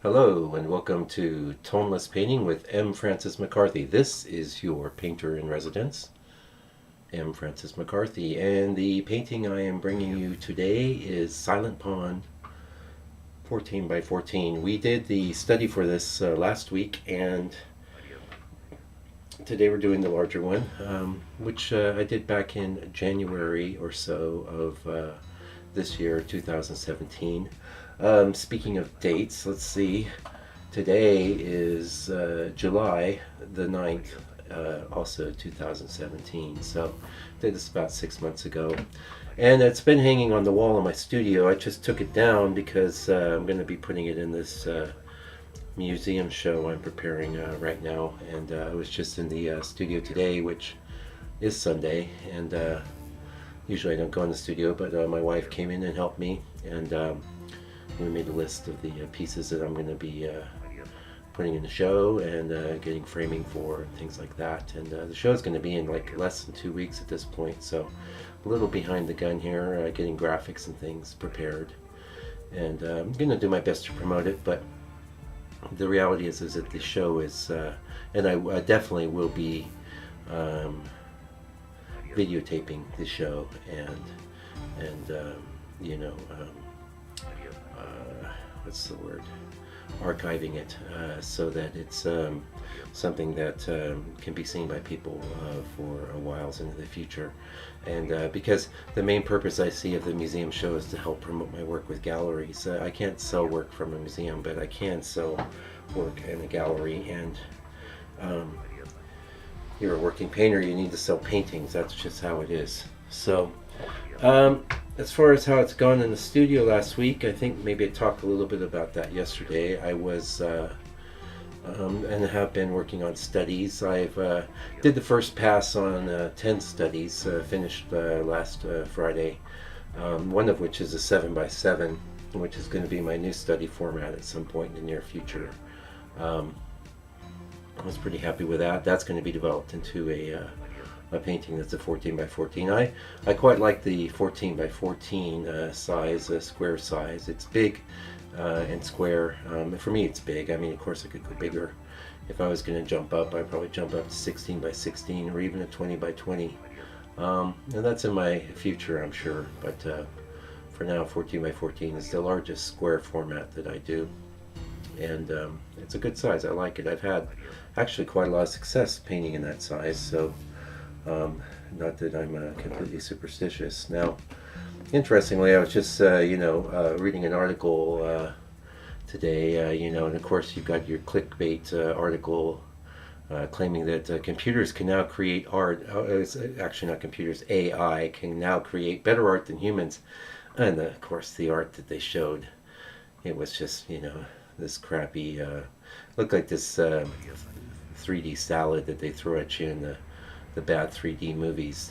Hello and welcome to Tonalist Painting with M. Francis McCarthy. This is your painter in residence, M. Francis McCarthy, and the painting I am bringing you today is Silent Pond 14 by 14. We did the study for this last week, and today we're doing the larger one, which I did back in January or so of this year, 2017. Speaking of dates, let's see. Today is July the 9th, also 2017. So did this about 6 months ago. And it's been hanging on the wall in my studio. I just took it down because I'm going to be putting it in this museum show I'm preparing right now. And I was just in the studio today, which is Sunday. And usually I don't go in the studio, but my wife came in and helped me. And we made a list of the pieces that I'm going to be putting in the show and getting framing for and things like that. And the show is going to be in like less than 2 weeks at this point, so a little behind the gun here, getting graphics and things prepared. And I'm going to do my best to promote it, but the reality is that the show is, and I definitely will be videotaping the show and you know, what's the word? Archiving it so that it's something that can be seen by people for a while into the future. And because the main purpose I see of the museum show is to help promote my work with galleries. I can't sell work from a museum, but I can sell work in a gallery. And you're a working painter, you need to sell paintings. That's just how it is. So as far as how it's gone in the studio last week, I think maybe I talked a little bit about that yesterday. I was and have been working on studies. I've did the first pass on 10 studies, finished last Friday, one of which is a 7 by 7, which is going to be my new study format at some point in the near future. I was pretty happy with that. That's going to be developed into a painting that's a 14 by 14. I quite like the 14 by 14 size, square size. It's big and square. For me it's big. I mean, of course I could go bigger. If I was going to jump up, I'd probably jump up to 16 by 16 or even a 20 by 20. And that's in my future, I'm sure. But for now, 14 by 14 is the largest square format that I do. And it's a good size. I like it. I've had actually quite a lot of success painting in that size. So not that I'm completely superstitious. Now, interestingly, I was just reading an article today, and of course you've got your clickbait article claiming that computers can now create art. It's actually not computers, AI can now create better art than humans. And of course the art that they showed, it was just, this crappy, looked like this 3D salad that they throw at you in the bad 3D movies,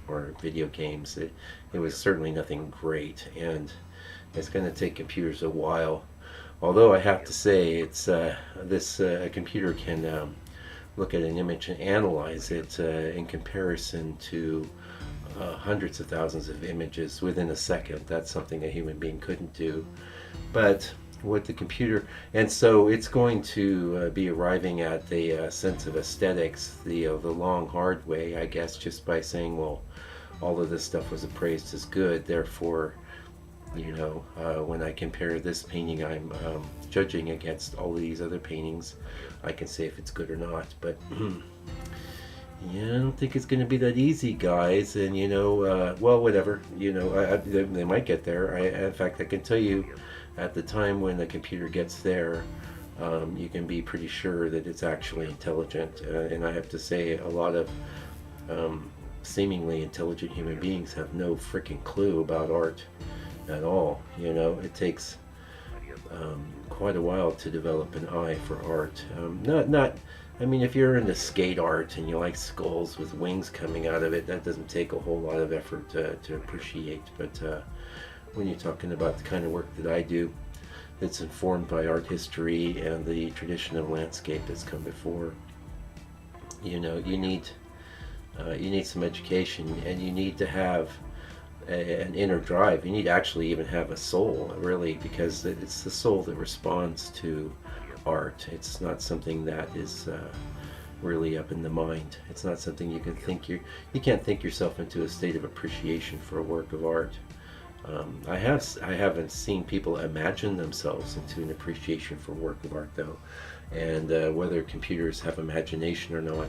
or video games. It was certainly nothing great, and it's going to take computers a while. Although I have to say, it's a computer can look at an image and analyze it in comparison to hundreds of thousands of images within a second. That's something a human being couldn't do. But with the computer, and so it's going to be arriving at the sense of aesthetics the long hard way, I guess, just by saying, well, all of this stuff was appraised as good, therefore, when I compare this painting I'm judging against all of these other paintings, I can say if it's good or not. But yeah, I don't think it's going to be that easy, guys. And well, whatever, they might get there. In fact, I can tell you, at the time when the computer gets there, you can be pretty sure that it's actually intelligent. And I have to say, a lot of seemingly intelligent human beings have no freaking clue about art at all. It takes quite a while to develop an eye for art. I mean, if you're into skate art and you like skulls with wings coming out of it, that doesn't take a whole lot of effort to appreciate. But when you're talking about the kind of work that I do, that's informed by art history and the tradition of landscape that's come before, you need some education, and you need to have an inner drive. You need to actually even have a soul, really, because it's the soul that responds to art. It's not something that is really up in the mind. It's not something you can think you can't think yourself into a state of appreciation for a work of art. I haven't seen people imagine themselves into an appreciation for work of art though, and whether computers have imagination or not,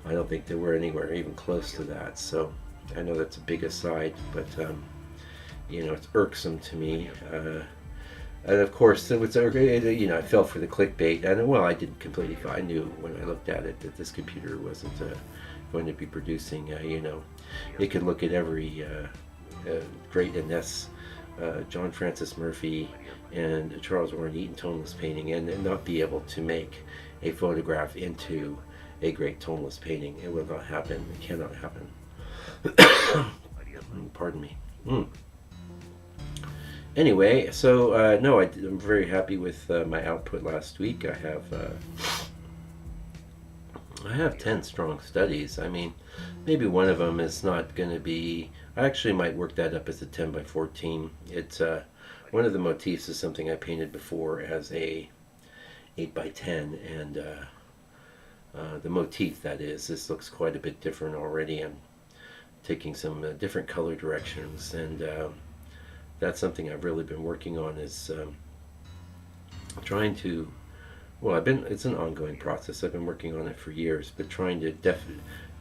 I don't think that we're anywhere even close to that. So I know that's a big aside, but it's irksome to me. And of course, I fell for the clickbait, and well, I didn't completely fall. I knew when I looked at it that this computer wasn't going to be producing. It could look at every great Ines, John Francis Murphy, and Charles Warren Eaton tonalist painting, and not be able to make a photograph into a great tonalist painting. It will not happen. It cannot happen. Pardon me. Anyway, so no, I'm very happy with my output last week. I have 10 strong studies. I mean, maybe one of them is not going to be. I actually might work that up as a 10 by 14. It's one of the motifs is something I painted before as a 8 by 10, and the motif that is, this looks quite a bit different already. I'm taking some different color directions, and that's something I've really been working on, is trying to, well, it's an ongoing process. I've been working on it for years, but trying to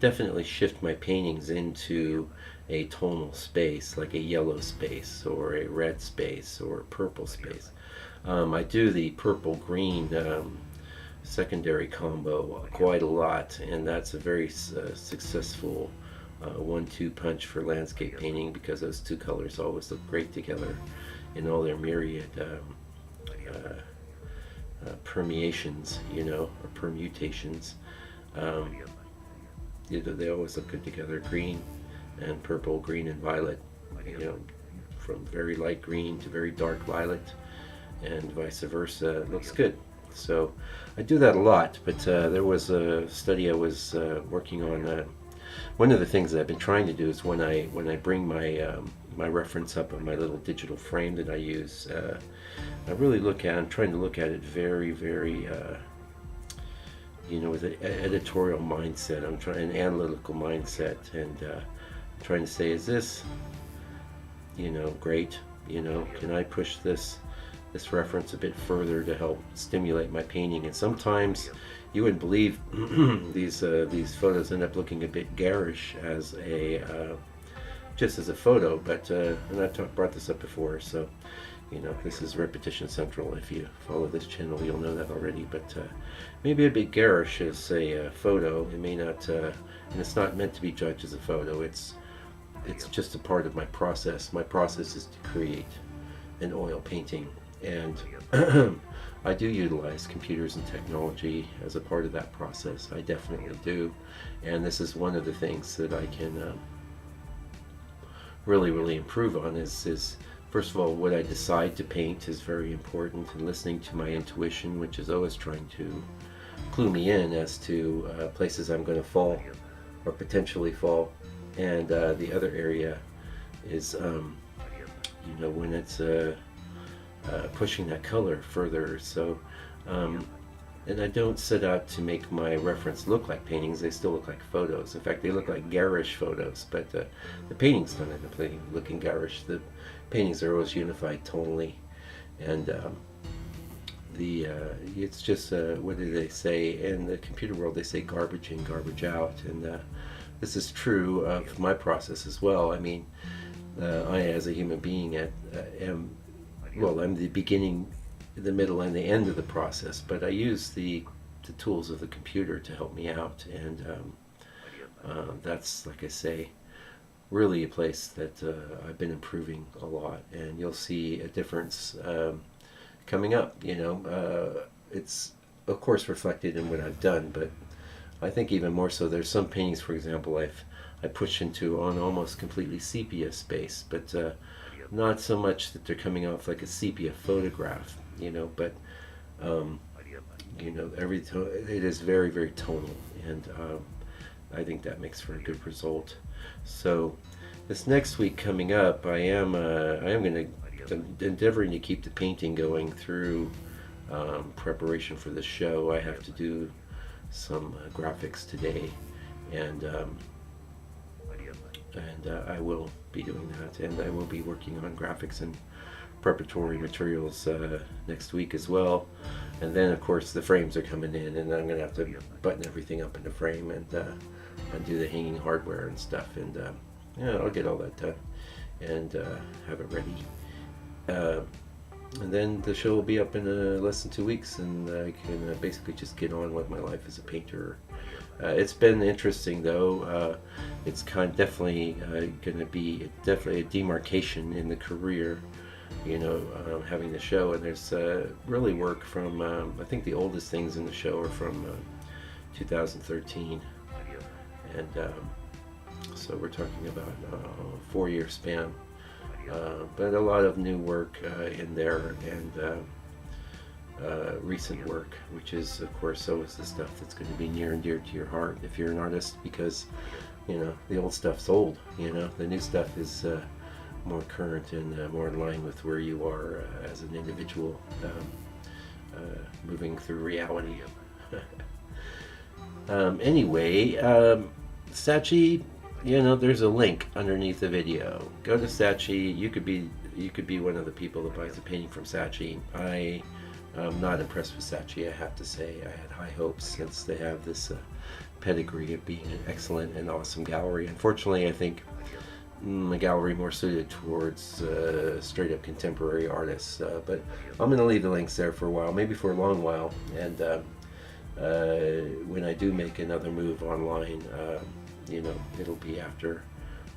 definitely shift my paintings into a tonal space, like a yellow space or a red space or a purple space. I do the purple-green secondary combo quite a lot, and that's a very successful 1-2 punch for landscape painting, because those two colors always look great together in all their myriad permeations, or permutations. They always look good together. Green and purple, green and violet, from very light green to very dark violet, and vice versa. It looks good. So I do that a lot, but there was a study I was working on. One of the things that I've been trying to do is when I bring my reference up on my little digital frame that I use, I'm trying to look at it very, very, with an editorial mindset. I'm trying an analytical mindset, and I'm trying to say, is this, great? Can I push this reference a bit further to help stimulate my painting? And sometimes you wouldn't believe these photos end up looking a bit garish as just as a photo, but and I've brought this up before, so this is repetition central. If you follow this channel, you'll know that already. But maybe a bit garish as a photo. It may not, and it's not meant to be judged as a photo. It's just a part of my process. My process is to create an oil painting, and I do utilize computers and technology as a part of that process. I definitely do, and this is one of the things that I can really improve on. Is first of all, what I decide to paint is very important, and listening to my intuition, which is always trying to clue me in as to places I'm going to fall or potentially fall. And the other area is when it's pushing that color further. So and I don't set out to make my reference look like paintings. They still look like photos. In fact, they look like garish photos, but the paintings don't end up looking garish. The paintings are always unified tonally, and it's just what do they say in the computer world? They say garbage in, garbage out, and this is true of my process as well. I mean, I, as a human being, I'm the beginning, the middle, and the end of the process, but I use the tools of the computer to help me out, and that's, like I say, really a place that I've been improving a lot, and you'll see a difference coming up. It's of course reflected in what I've done, but I think even more so, there's some paintings, for example, I push into on almost completely sepia space, but not so much that they're coming off like a sepia photograph, but it is very, very tonal, and I think that makes for a good result. So this next week coming up, I am going to endeavoring to keep the painting going through preparation for the show. I have to do some graphics today, and I will be doing that, and I will be working on graphics and preparatory materials next week as well. And then of course the frames are coming in, and I'm gonna have to button everything up in the frame and do the hanging hardware and stuff, and yeah, I'll get all that done and have it ready. And then the show will be up in less than 2 weeks, and I can basically just get on with my life as a painter. It's been interesting though. It's definitely going to be definitely a demarcation in the career, having the show. And there's really work from, I think the oldest things in the show are from 2013. And so we're talking about a 4-year span. But a lot of new work in there, and recent work, which is, of course, always the stuff that's going to be near and dear to your heart if you're an artist, because the old stuff's old. The new stuff is more current and more in line with where you are as an individual, moving through reality. Anyway, Saatchi, there's a link underneath the video. Go to Saatchi. You could be one of the people that buys a painting from Saatchi. I'm not impressed with Saatchi, I have to say. I had high hopes, since they have this pedigree of being an excellent and awesome gallery. Unfortunately, I think a gallery more suited towards straight up contemporary artists. But I'm going to leave the links there for a while, maybe for a long while. And when I do make another move online, it'll be after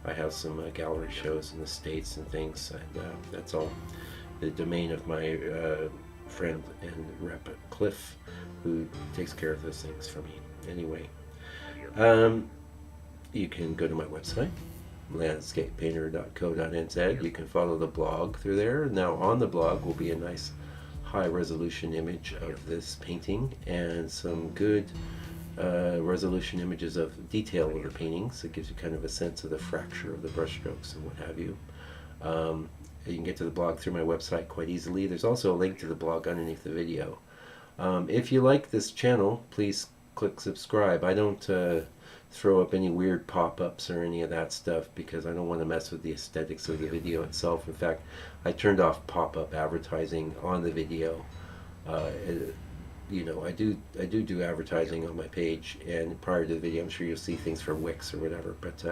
I have some gallery shows in the States and things, and that's all the domain of my friend and rep Cliff, who takes care of those things for me. Anyway, you can go to my website, landscapepainter.co.nz. You can follow the blog through there. Now on the blog will be a nice high resolution image of this painting, and some good resolution images of detail of the paintings. It gives you kind of a sense of the fracture of the brushstrokes and what have you. You can get to the blog through my website quite easily. There's also a link to the blog underneath the video. If you like this channel, please click subscribe. I don't throw up any weird pop-ups or any of that stuff, because I don't want to mess with the aesthetics of the video itself. In fact, I turned off pop-up advertising on the video. I do advertising on my page, and prior to the video I'm sure you'll see things for Wix or whatever, but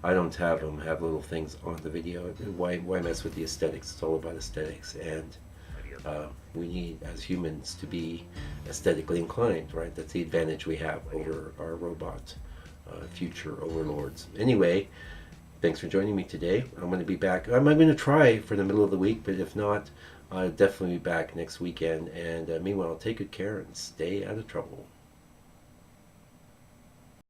I don't have little things on the video. Why mess with the aesthetics? It's all about aesthetics, and we need, as humans, to be aesthetically inclined, right? That's the advantage we have over our robot future overlords. Anyway, thanks for joining me today. I'm going to be back. I'm going to try for the middle of the week, but if not, I'll definitely be back next weekend. And meanwhile, take good care and stay out of trouble.